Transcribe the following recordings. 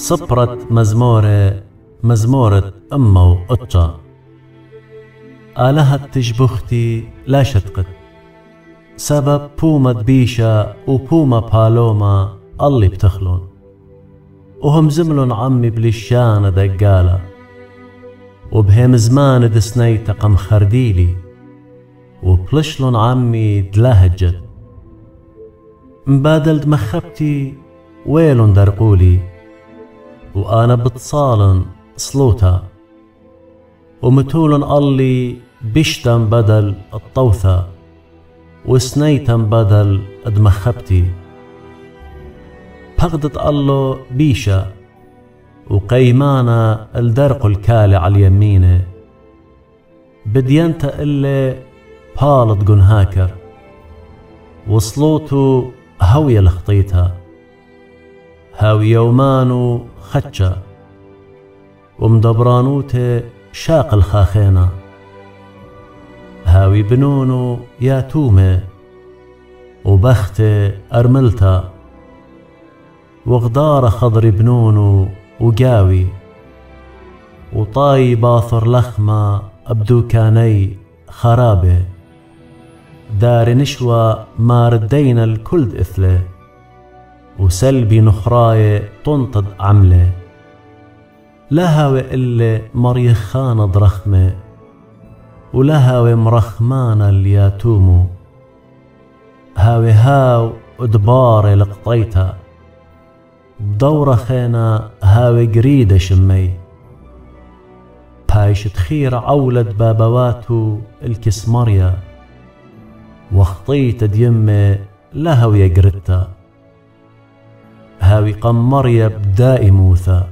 صبرت مزمورة أمه وقطة آلهت تجبختي لا شتقت سبب بومة بيشا وبومة بالوما اللي بتخلون وهم زملون عمي بلشانة دقالة وبهم زمان دسنيت قم خرديلي وبلشلون عمي دلاهجت مبادل دمخبتي ويلون درقولي وأنا بتصالن صلوتا ومتولن اللي بشتم بدل الطوثة وسنيتم بدل دمخبتي بغدت الله بيشا وقيمانا الدرق الكالي على اليمينة بدينت اللي بالط جنهاكر وصلوتو هوية لخطيتها هاوي يومانو خدشة ومدبرانوته شاق الخاخينة هاوي بنونو يا تومة وبخته أرملتا وغدار خضر بنونو وقاوي وطاي باثر لخمة أبدو كاني خرابة دار نشوى ما ردينا الكل إثله وسلبي نخراية تنطد عمله لهاوي إلا مريخانة ضرخمة ولهاوي مرخمانة الياتومو هاوي هاو ادباري لقطيتا بدورة خينا هاوي قريدة شمي بايش تخير عولد بابواتو الكسمريا وخطيت ديمي لهاوي قريتا هاوي قمريا بدائي موثى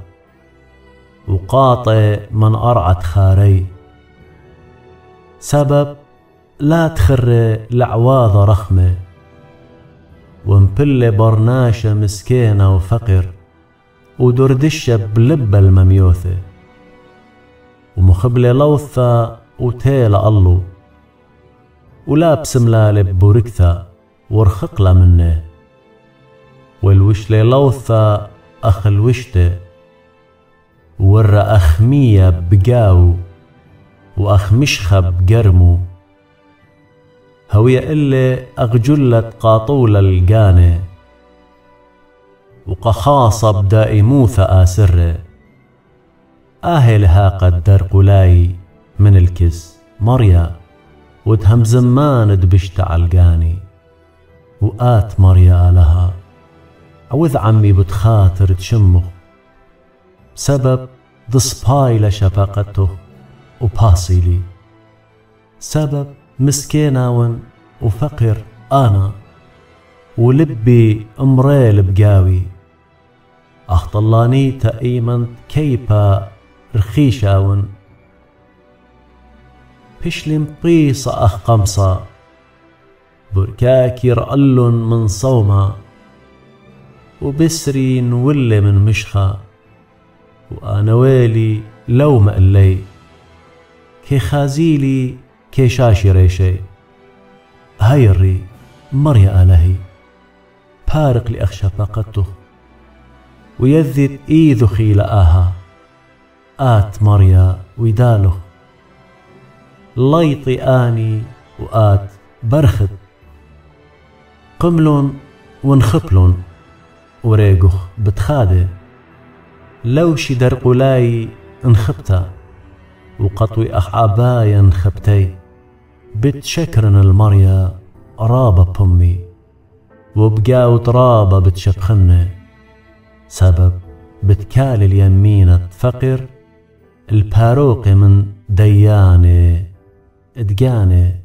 وقاطع من أرعت خاري سبب لا تخر لعواضة رخمة ومبل برناشة مسكينة وفقر ودردشة بلب المميوثة ومخبلة لوثة وتيلة الله ولابس ملالب بوركثة ورخقلة منه والوشلة لوثة أخ الوشته ورى أخمية بقاو وأخ مشخة بقرمو هوية إلي أغجلت قاطولة القانة وقخاصة بدائي موثى آسره آهلها قد درقلاي من الكس مريا ودهم زمان دبشت عالقاني وآت مريا لها عوذ عمي بتخاطر تشمخ سبب ضصباي لشفقته وباصيلي سبب مسكيناون وفقر أنا ولبي أمريل بقاوي أخطلاني تأيمن كيبا رخيشاون بشلم قيصة أخ قمصة بركاكي رألن من صومة وبسري نولي من مشخة وأنا ويلي لو مقلي كي خازيلي كي شاشي ريشي هايري مريا آلهي بارق لأخ شفقته ويذد إيذو خيلآها آت مريا ويداله ليطي آني وآت برخد قملون ونخبلون وريقخ بتخاده لو شي درقلاي انخبتا وقطوي أخ عبايا انخبتي بتشكرن المريا رابة بأمي وبقاو ترابة بتشبخنه سبب بتكال اليمينة فقر الباروق من ديانة ادقانه